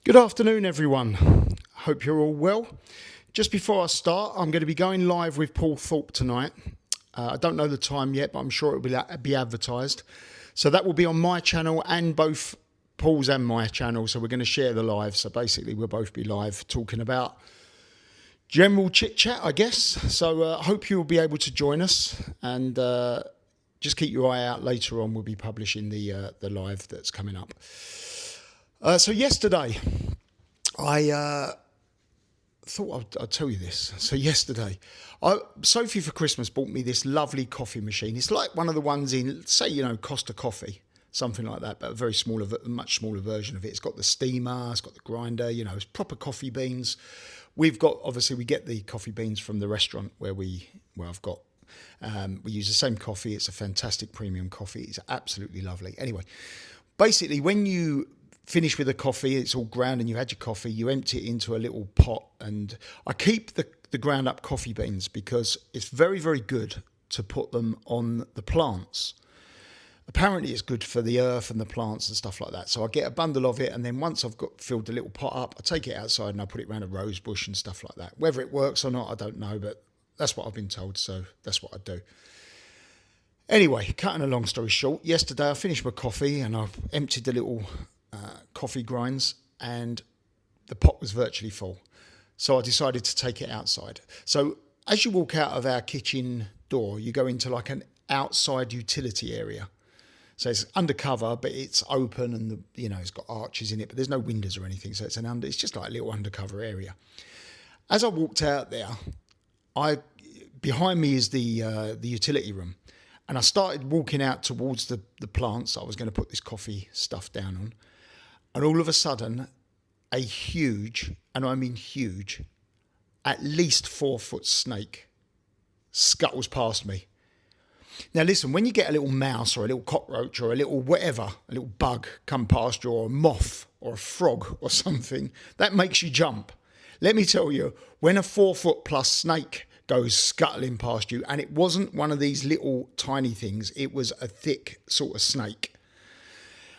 Good afternoon, everyone. Hope you're all well. Just before I start, I'm going to be going live with Paul Thorpe tonight. I don't know the time yet, but I'm sure it will be advertised. So that will be on my channel and both Paul's and my channel. So we're going to share the live. So basically, we'll both be live talking about general chit chat, I guess. So I hope you'll be able to join us, and just keep your eye out. Later on, we'll be publishing the live that's coming up. So yesterday, I thought I'd tell you this. So yesterday, Sophie for Christmas bought me this lovely coffee machine. It's like one of the ones in, say, Costa Coffee, something like that, but a much smaller version of it. It's got the steamer, it's got the grinder, it's proper coffee beans. We get the coffee beans from the restaurant where we use the same coffee. It's a fantastic premium coffee. It's absolutely lovely. Anyway, basically, when you finish with the coffee, it's all ground, and you had your coffee, you empty it into a little pot. And I keep the ground up coffee beans because it's very, very good to put them on the plants. Apparently it's good for the earth and the plants and stuff like that. So I get a bundle of it, and then once I've filled the little pot up, I take it outside and I put it around a rose bush and stuff like that. Whether it works or not, I don't know, but that's what I've been told, so that's what I do. Anyway, cutting a long story short, yesterday I finished my coffee and I emptied the little coffee grinds, and the pot was virtually full. So I decided to take it outside. So as you walk out of our kitchen door, you go into like an outside utility area. So it's undercover, but it's open, and it's got arches in it, but there's no windows or anything. So it's just like a little undercover area. As I walked out there, behind me is the utility room, and I started walking out towards the plants I was going to put this coffee stuff down on. And all of a sudden, a huge, and I mean huge, at least 4-foot snake scuttles past me. Now listen, when you get a little mouse or a little cockroach or a little whatever, a little bug come past you, or a moth or a frog or something, that makes you jump. Let me tell you, when a 4-foot plus snake goes scuttling past you, and it wasn't one of these little tiny things, it was a thick sort of snake.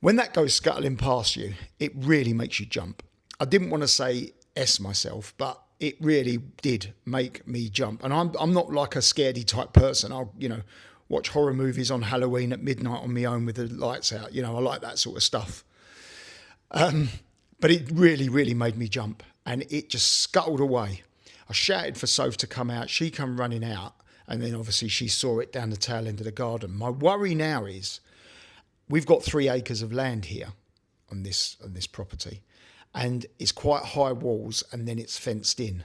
When that goes scuttling past you, it really makes you jump. I didn't want to say S myself, but it really did make me jump. And I'm not like a scaredy type person. I'll, watch horror movies on Halloween at midnight on my own with the lights out. I like that sort of stuff. But it really, really made me jump, and it just scuttled away. I shouted for Soph to come out. She come running out, and then obviously she saw it down the tail end of the garden. My worry now is, we've got 3 acres of land here on this property, and it's quite high walls, and then it's fenced in.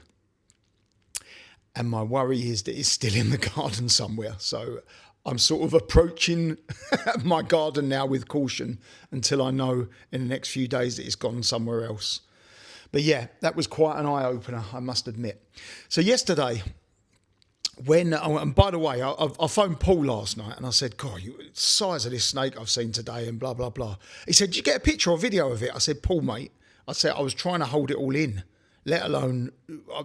And my worry is that it's still in the garden somewhere. So I'm sort of approaching my garden now with caution until I know in the next few days that it's gone somewhere else. But yeah, that was quite an eye-opener, I must admit. So yesterday, and by the way, I phoned Paul last night and I said, God, the size of this snake I've seen today, and blah, blah, blah. He said, did you get a picture or video of it? I said, Paul, mate, I was trying to hold it all in, let alone,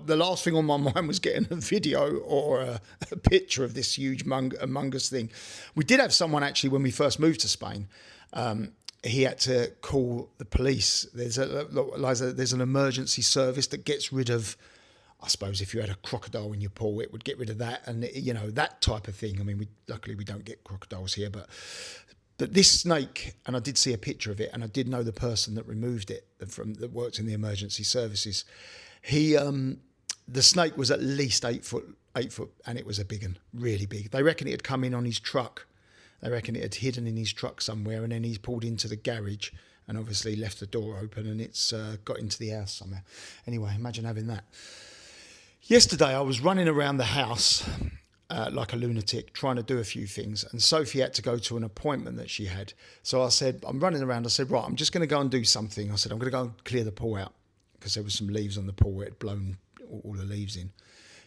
the last thing on my mind was getting a video or a picture of this huge humongous thing. We did have someone actually, when we first moved to Spain, he had to call the police. There's an emergency service that gets rid of, I suppose, if you had a crocodile in your pool, it would get rid of that, and that type of thing. I mean, luckily we don't get crocodiles here, but this snake, and I did see a picture of it, and I did know the person that removed it that worked in the emergency services. The snake was at least 8 foot, and it was a big one, really big. They reckon it had come in on his truck. They reckon it had hidden in his truck somewhere, and then he's pulled into the garage and obviously left the door open, and it's got into the house somewhere. Anyway, imagine having that. Yesterday, I was running around the house like a lunatic, trying to do a few things, and Sophie had to go to an appointment that she had. So I said, I'm running around. I said, right, I'm just going to go and do something. I said, I'm going to go and clear the pool out, because there was some leaves on the pool where it had blown all the leaves in.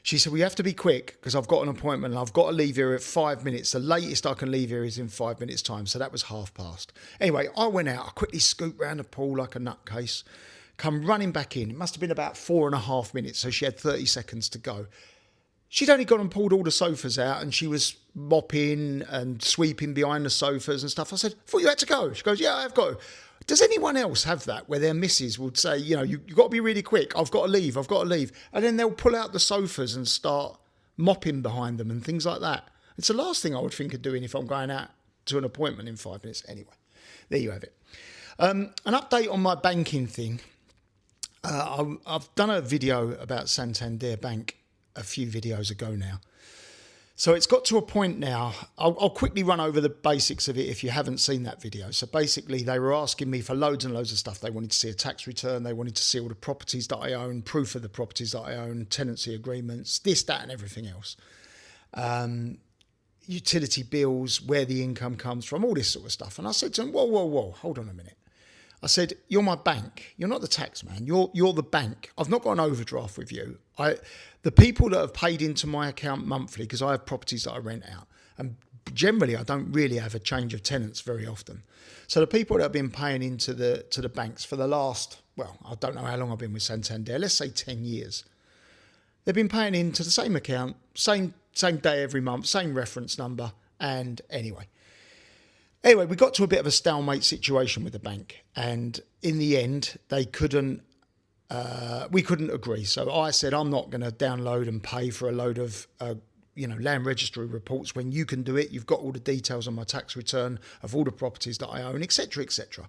She said, we have to be quick because I've got an appointment and I've got to leave here at 5 minutes. The latest I can leave here is in 5 minutes' time. So that was past. Anyway, I went out. I quickly scooped round the pool like a nutcase, come running back in. It must have been about 4.5 minutes. So she had 30 seconds to go. She'd only gone and pulled all the sofas out, and she was mopping and sweeping behind the sofas and stuff. I said, I thought you had to go. She goes, yeah, I've got to. Does anyone else have that where their missus would say, you've got to be really quick, I've got to leave. And then they'll pull out the sofas and start mopping behind them and things like that. It's the last thing I would think of doing if I'm going out to an appointment in 5 minutes. Anyway, there you have it. An update on my banking thing. I've done a video about Santander Bank a few videos ago now. So it's got to a point now, I'll quickly run over the basics of it if you haven't seen that video. So basically they were asking me for loads and loads of stuff. They wanted to see a tax return. They wanted to see all the properties that I own, proof of the properties that I own, tenancy agreements, this, that and everything else. Utility bills, where the income comes from, all this sort of stuff. And I said to them, whoa, hold on a minute. I said, you're my bank. You're not the tax man. You're the bank. I've not got an overdraft with you. The people that have paid into my account monthly, because I have properties that I rent out, and generally I don't really have a change of tenants very often. So the people that have been paying into the banks for the last, well, I don't know how long I've been with Santander, let's say 10 years. They've been paying into the same account, same day every month, same reference number, and anyway, we got to a bit of a stalemate situation with the bank, and in the end, we couldn't agree. So I said, I'm not going to download and pay for a load of, land registry reports when you can do it. You've got all the details on my tax return of all the properties that I own, etc., etc.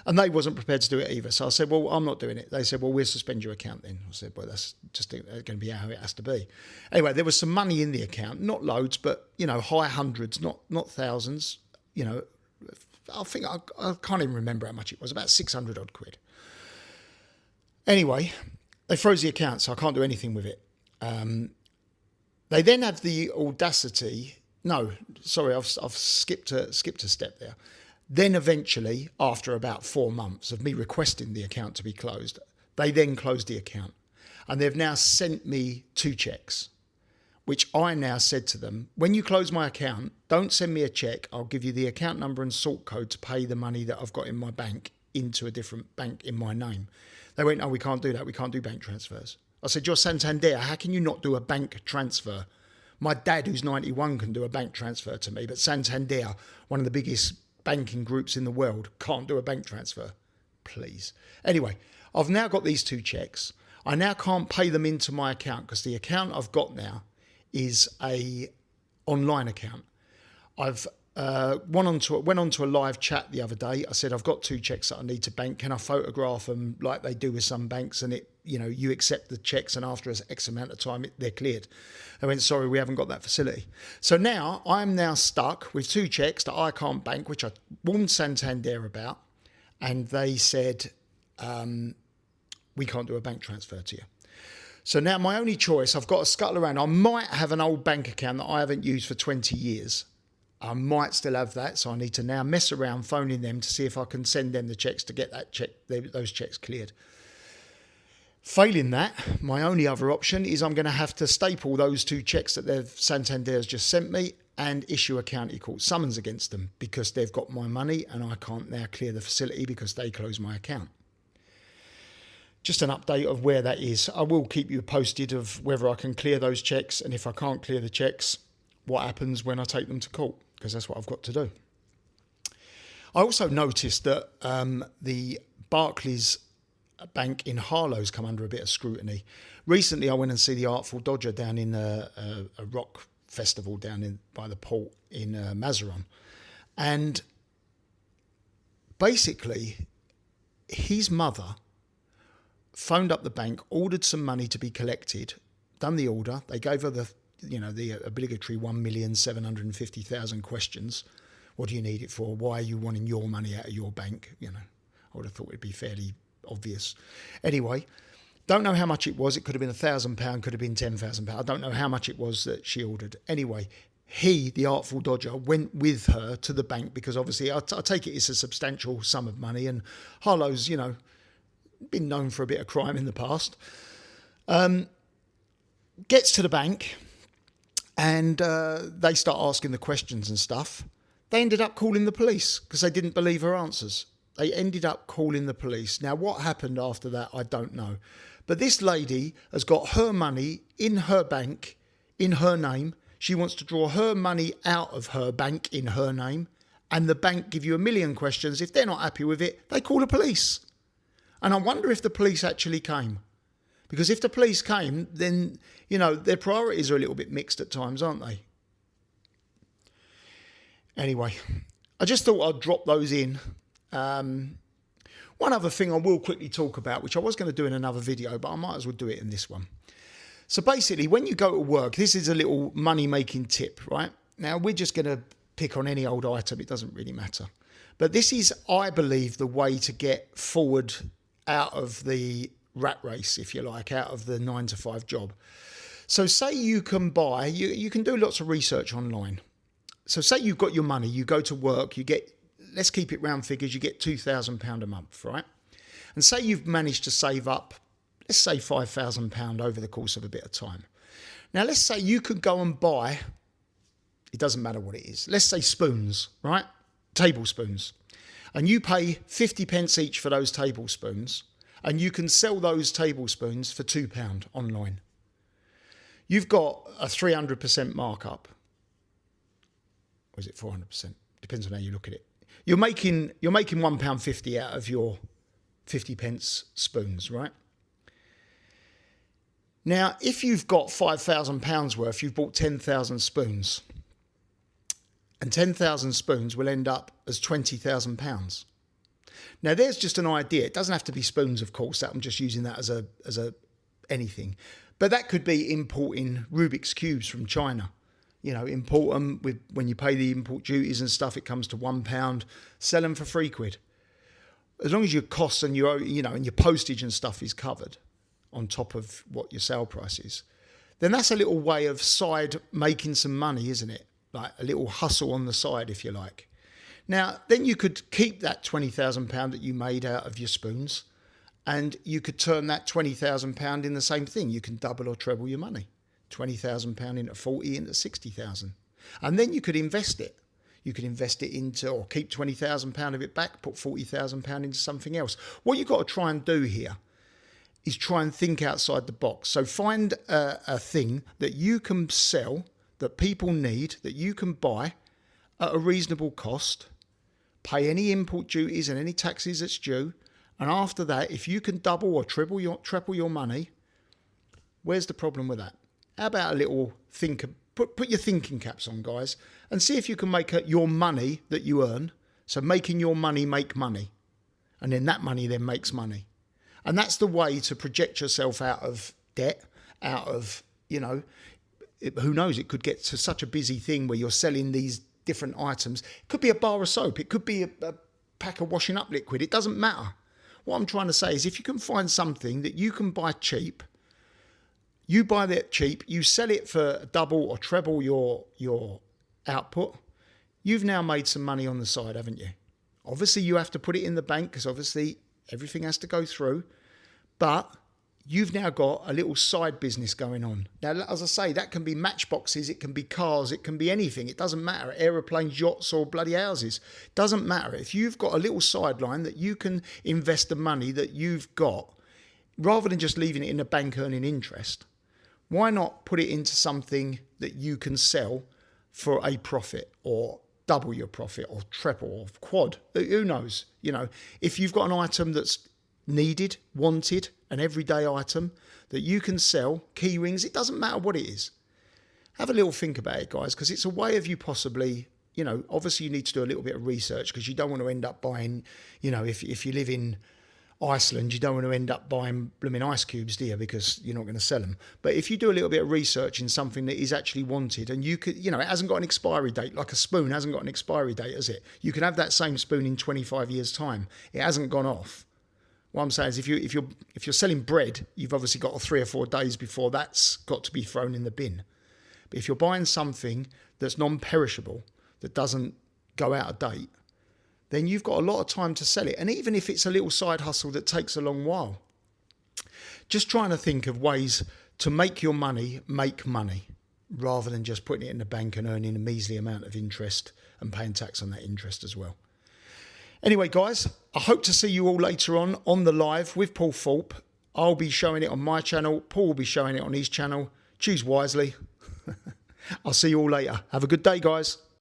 And they wasn't prepared to do it either. So I said, well, I'm not doing it. They said, well, we'll suspend your account then. I said, well, that's just going to be how it has to be. Anyway, there was some money in the account, not loads, but, high hundreds, not thousands. I think I can't even remember how much it was, about 600 odd quid. Anyway, they froze the account, so I can't do anything with it. They then had the audacity. No, sorry, I've skipped a step there. Then eventually, after about 4 months of me requesting the account to be closed, they then closed the account, and they've now sent me 2 checks. Which I now said to them, when you close my account, don't send me a check. I'll give you the account number and sort code to pay the money that I've got in my bank into a different bank in my name. They went, we can't do that. We can't do bank transfers. I said, you're Santander. How can you not do a bank transfer? My dad, who's 91, can do a bank transfer to me, but Santander, one of the biggest banking groups in the world, can't do a bank transfer. Please. Anyway, I've now got these 2 checks. I now can't pay them into my account because the account I've got now is a online account. I've went onto a live chat the other day. I said, I've got 2 checks that I need to bank. Can I photograph them like they do with some banks? And you accept the checks, and after X amount of time, they're cleared. They went, sorry, we haven't got that facility. So now I'm now stuck with 2 checks that I can't bank, which I warned Santander about. And they said, we can't do a bank transfer to you. So now my only choice, I've got to scuttle around. I might have an old bank account that I haven't used for 20 years. I might still have that, so I need to now mess around phoning them to see if I can send them the checks to get those checks cleared. Failing that, my only other option is I'm going to have to staple those 2 checks that Santander's just sent me and issue a county court summons against them because they've got my money and I can't now clear the facility because they closed my account. Just an update of where that is. I will keep you posted of whether I can clear those checks, and if I can't clear the checks, what happens when I take them to court, because that's what I've got to do. I also noticed that the Barclays Bank in Harlow's come under a bit of scrutiny. Recently, I went and see the Artful Dodger down in a rock festival down by the port in Mazaron. And basically, his mother phoned up the bank, ordered some money to be collected, done the order. They gave her the obligatory 1,750,000 questions. What do you need it for? Why are you wanting your money out of your bank? I would have thought it'd be fairly obvious. Anyway, don't know how much it was. It could have been £1,000, could have been £10,000. I don't know how much it was that she ordered. Anyway, he, the Artful Dodger, went with her to the bank because obviously I take it it's a substantial sum of money, and Harlow's, been known for a bit of crime in the past. Gets to the bank and they start asking the questions and stuff. They ended up calling the police because they didn't believe her answers. They ended up calling the police. Now, what happened after that, I don't know. But this lady has got her money in her bank, in her name. She wants to draw her money out of her bank in her name, and the bank give you a million questions. If they're not happy with it, they call the police. And I wonder if the police actually came. Because if the police came, then, their priorities are a little bit mixed at times, aren't they? Anyway, I just thought I'd drop those in. One other thing I will quickly talk about, which I was going to do in another video, but I might as well do it in this one. So basically, when you go to work, this is a little money-making tip, right? Now, we're just going to pick on any old item. It doesn't really matter. But this is, I believe, the way to get forward out of the rat race, if you like, out of the 9-to-5 job. So say you can buy, you can do lots of research online. So say you've got your money, you go to work, you get, let's keep it round figures, you get £2,000 a month, right? And say you've managed to save up, let's say £5,000 over the course of a bit of time. Now, let's say you could go and buy, it doesn't matter what it is, let's say spoons, right? Tablespoons. And you pay 50 pence each for those tablespoons, and you can sell those tablespoons for £2 online. You've got a 300% markup. Or is it 400%? Depends on how you look at it. You're making £1.50 out of your 50 pence spoons, right? Now, if you've got £5,000 worth, you've bought 10,000 spoons. And 10,000 spoons will end up as £20,000. Now, there's just an idea. It doesn't have to be spoons, of course. I'm just using that as a anything. But that could be importing Rubik's Cubes from China. Import them when you pay the import duties and stuff, it comes to £1. Sell them for £3. As long as your costs and and your postage and stuff is covered on top of what your sale price is, then that's a little way of side making some money, isn't it? Like a little hustle on the side, if you like. Now, then you could keep that £20,000 that you made out of your spoons, and you could turn that £20,000 in the same thing. You can double or treble your money. £20,000 into 40 into 60,000. And then you could invest it. You could invest it into, or keep £20,000 of it back, put £40,000 into something else. What you've got to try and do here is try and think outside the box. So find a thing that you can sell, that people need, that you can buy at a reasonable cost, pay any import duties and any taxes that's due, and after that, if you can double or triple your money, where's the problem with that? How about a little think? Put your thinking caps on, guys, and see if you can make your money that you earn. So making your money make money, and then that money then makes money, and that's the way to project yourself out of debt, out of who knows? It could get to such a busy thing where you're selling these different items. It could be a bar of soap. It could be a pack of washing up liquid. It doesn't matter. What I'm trying to say is, if you can find something that you can buy cheap. You buy that cheap, you sell it for double or treble your output, you've now made some money on the side, haven't you? Obviously, you have to put it in the bank because obviously everything has to go through, but you've now got a little side business going on. Now, as I say, that can be matchboxes, it can be cars, it can be anything. It doesn't matter, aeroplanes, yachts or bloody houses. Doesn't matter. If you've got a little sideline that you can invest the money that you've got, rather than just leaving it in the bank earning interest, why not put it into something that you can sell for a profit, or double your profit, or treble, or quad? Who knows? If you've got an item that's needed, wanted, an everyday item that you can sell, key rings, it doesn't matter what it is. Have a little think about it, guys, because it's a way of you possibly, obviously you need to do a little bit of research, because you don't want to end up buying, if you live in Iceland, you don't want to end up buying blooming ice cubes, do you? Because you're not going to sell them. But if you do a little bit of research in something that is actually wanted, and you could, it hasn't got an expiry date, like a spoon hasn't got an expiry date, has it? You can have that same spoon in 25 years' time. It hasn't gone off. What I'm saying is, if you're selling bread, you've obviously got 3 or 4 days before that's got to be thrown in the bin. But if you're buying something that's non-perishable, that doesn't go out of date, then you've got a lot of time to sell it. And even if it's a little side hustle that takes a long while, just trying to think of ways to make your money make money, rather than just putting it in the bank and earning a measly amount of interest and paying tax on that interest as well. Anyway, guys, I hope to see you all later on the live with Paul Thorpe. I'll be showing it on my channel. Paul will be showing it on his channel. Choose wisely. I'll see you all later. Have a good day, guys.